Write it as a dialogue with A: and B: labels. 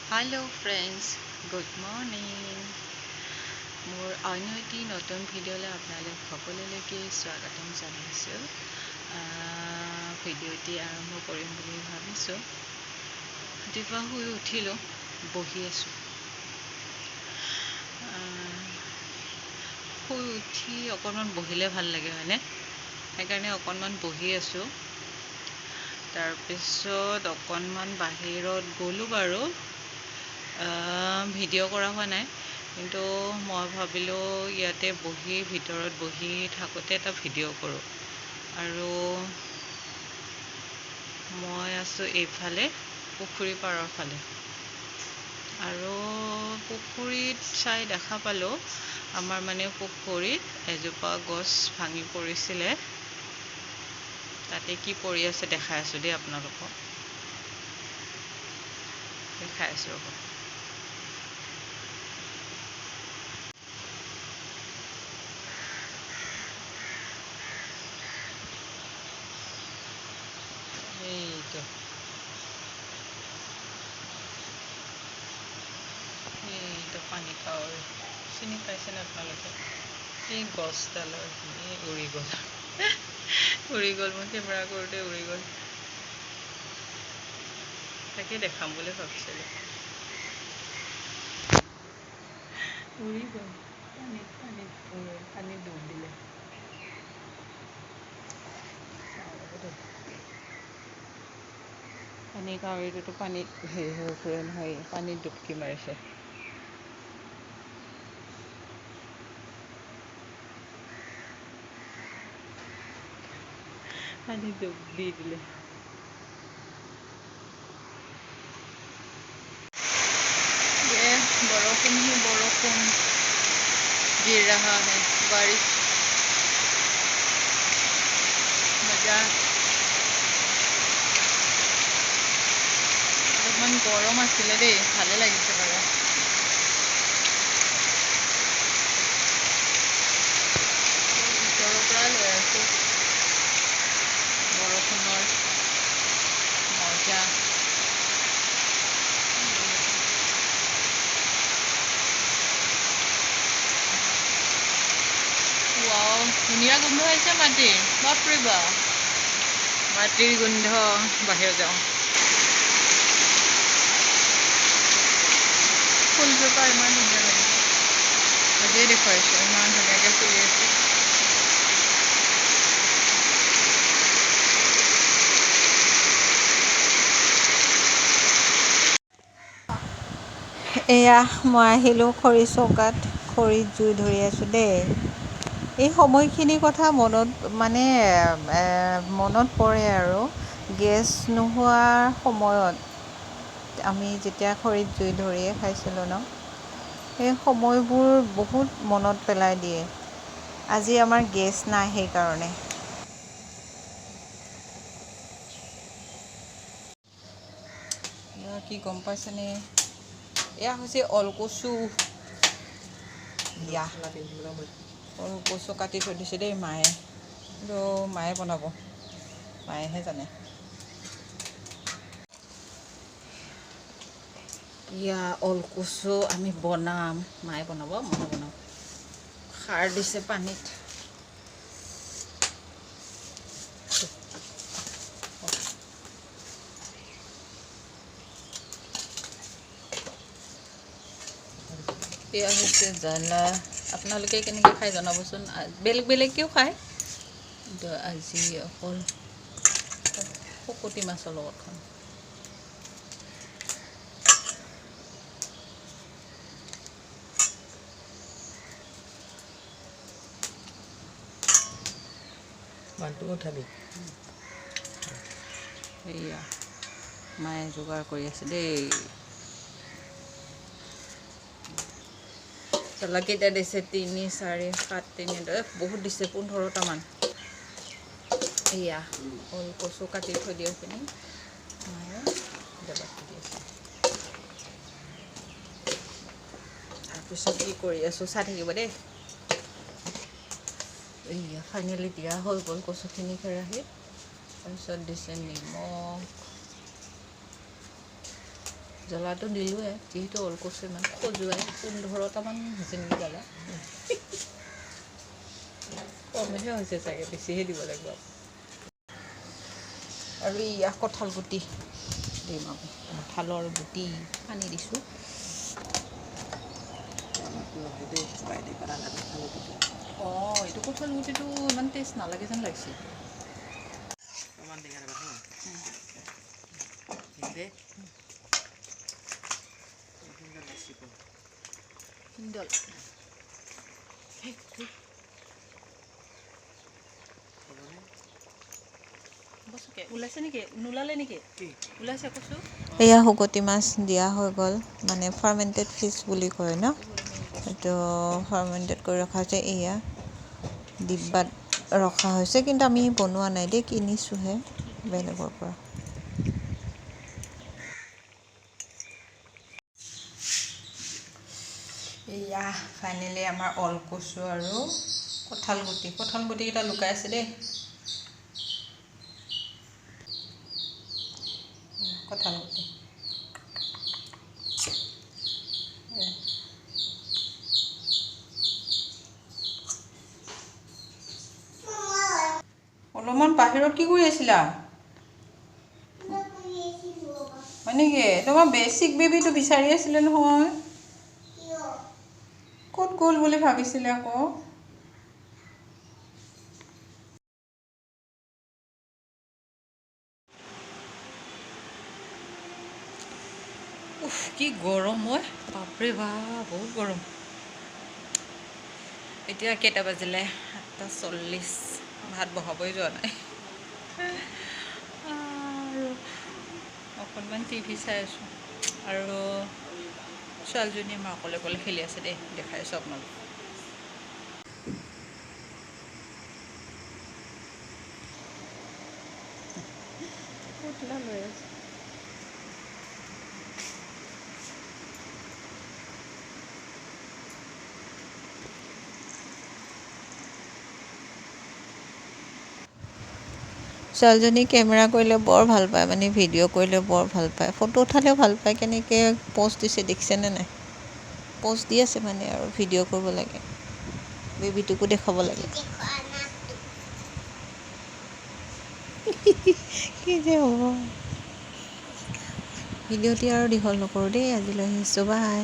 A: Hello friends, good morning. মোৰ অন্য এটি নতুন ভিডিঅ'লৈ আপোনালোক সকলোলৈকে স্বাগতম জনাইছোঁ। ভিডিঅ'টি আৰম্ভ কৰিম বুলি ভাবিছোঁ। ৰাতিপুৱা শুই উঠিলোঁ, বহি আছোঁ। শুই উঠি অকণমান বহিলে ভাল লাগে হয়নে? সেইকাৰণে অকণমান বহি আছোঁ। তাৰপিছত অকণমান বাহিৰত গ'লোঁ বাৰু। ভিডিঅ' কৰা হোৱা নাই, কিন্তু মই ভাবিলোঁ ইয়াতে বহি ভিতৰত বহি থাকোঁতে এটা ভিডিঅ' কৰোঁ। আৰু মই আছোঁ এইফালে পুখুৰী পাৰৰ ফালে। আৰু পুখুৰীত চাই দেখা পালোঁ আমাৰ পুখুৰীত এজোপা গছ ভাঙি পৰিছিলে। তাতে কি পৰি আছে দেখাই আছোঁ দেই আপোনালোকক। দেখাই আছোঁ ৰ'ব। এইটো পানী কাউৰী চিনি পাইছেনে আপোনালোকে? এই গছডালৰ উৰি গ'ল মই কেমেৰা কৰোঁতে উৰি গ'ল। তাকে দেখাম বুলি ভাবিছিলোঁ, উৰি গ'ল। পানীত ডুব দিলে। পানী কাউৰীটোতো পানীত হেৰি হৈ ফুৰে নহয়, পানীত ডুবকি মাৰিছে। পানীত ডুব দি দিলে। बरसात ही बरसात गिर रहा है, बारिश मजा। অলপমান গৰম আছিলে দেই, ভালে লাগিছে বাৰু। ভিতৰৰ পৰা লৈ আছোঁ বৰষুণৰ মজা। ধুনীয়া গোন্ধ আহিছে মাটিৰ, বাপৰে বাপ। মাটিৰ গোন্ধ। বাহিৰত যাওঁ। ফুলজোপা ইমান ধুনীয়া লাগিছে, আজিয়ে দেখুৱাইছোঁ, ইমান ধুনীয়াকৈ ফুলি আছে। এয়া মই আহিলোঁ খৰি চৌকাত, খৰিত জুই ধৰি আছোঁ দেই। এই সময়খিনিৰ কথা মনত পৰে আৰু গেছ নোহোৱাৰ সময়ত আমি যেতিয়া খৰিত জুই ধৰিয়ে খাইছিলোঁ ন, সেই সময়বোৰ বহুত মনত পেলাই দিয়ে। আজি আমাৰ গেছ নাই সেইকাৰণে। কি গম পাইছেনে? এয়া হৈছে অলকচু। অলকচু কাটি থৈ দিছে দেই মায়ে, কিন্তু মায়ে বনাব, মায়েহে জানে। ইয়া অলকচু আমি বনাম, মায়ে বনাব, মই নবনাওঁ। খাৰ দিছে পানীত। এয়া হৈছে জ্বালা। আপোনালোকে কেনেকৈ খাই জনাবচোন। বেলেগ বেলেগকৈও খায়, কিন্তু আজি অকল শুকতি মাছৰ লগত খাম। মানটো উঠাবি। এয়া মায়ে যোগাৰ কৰি আছে দেই। জ্বলা কেইটা দিছে? 3, 4, 7, 3, 10, বহুত দিছে, 15টামান। এয়া অলকচু কাটি থৈ দিয়াখিনি মায়ে জ্বলা দি আছে। তাৰপিছত কি কৰি আছোঁ চাই থাকিব দেই। এয়া ফাইনেলি দিয়া হৈ গ'ল কচুখিনি কেৰাহীত। তাৰপিছত দিছে নিমখ, জ্বলাটো দিলোঁৱে, যিহেতু ওলকচু ইমান খজুৱাই 15টামান হৈছে নেকি জ্বলা। কমহে হৈছে চাগে, বেছিহে দিব লাগিব। আৰু ইয়া কঁঠাল গুটি দিম আকৌ, কঁঠালৰ গুটি সানি দিছোঁ। অঁ, এইটো কঁঠাল গুটিটো ইমান টেষ্ট নালাগে যেন লাগিছে। হিন্দল ওলাইছে নেকি? নোলালে নেকি? ওলাইছে কচু। এয়া শুকতি মাছ দিয়া হৈ গ'ল, মানে ফাৰ্মেণ্টেড ফিছ বুলি কয় ন, এইটো ফাৰ্মেণ্টেড কৰি ৰখা হৈছে। এয়া ডিব্বাত ৰখা হৈছে, কিন্তু আমি বনোৱা নাই দেই, কিনিছোঁহে বেলেগৰ পৰা। এয়া ফাইনেলি আমাৰ ওলকচু আৰু কঁঠাল গুটিকেইটা লুকাই আছে দেই। কঁঠাল গুটি অলপমান বাহিৰত কি কৰি আছিলা? হয় নেকি? তোমাৰ বেচিক বেবীটো বিচাৰি আছিলে নহয়। ক'ত গ'ল বুলি ভাবিছিলে আকৌ। উফ, কি গৰম হয়, বাপৰে বাপ, বহুত গৰম। এতিয়া কেইটা বাজিলে? 7:40। ভাত বহাবই যোৱা নাই। আৰু অকণমান টিভি চাই আছোঁ। আৰু ছোৱালীজনীয়ে মই অকলে অকলে খেলি আছে দেই, দেখাই আছোঁ আপোনালোকক। পুতলা লৈ আছে। ছোৱালীজনী কেমেৰা কৰিলে বৰ ভাল পায়, মানে ভিডিঅ' কৰিলে বৰ ভাল পায়, ফটো উঠালেও ভাল পায়। কেনেকৈ প'ষ্ট দিছে দেখিছেনে নাই? প'ষ্ট দি আছে মানে, আৰু ভিডিঅ' কৰিব লাগে, বেবীটোকো দেখাব লাগে। কি যে হ'ব। ভিডিঅ'টি আৰু দীঘল নকৰোঁ দেই, আজিলৈ আহিছোঁ, বাই।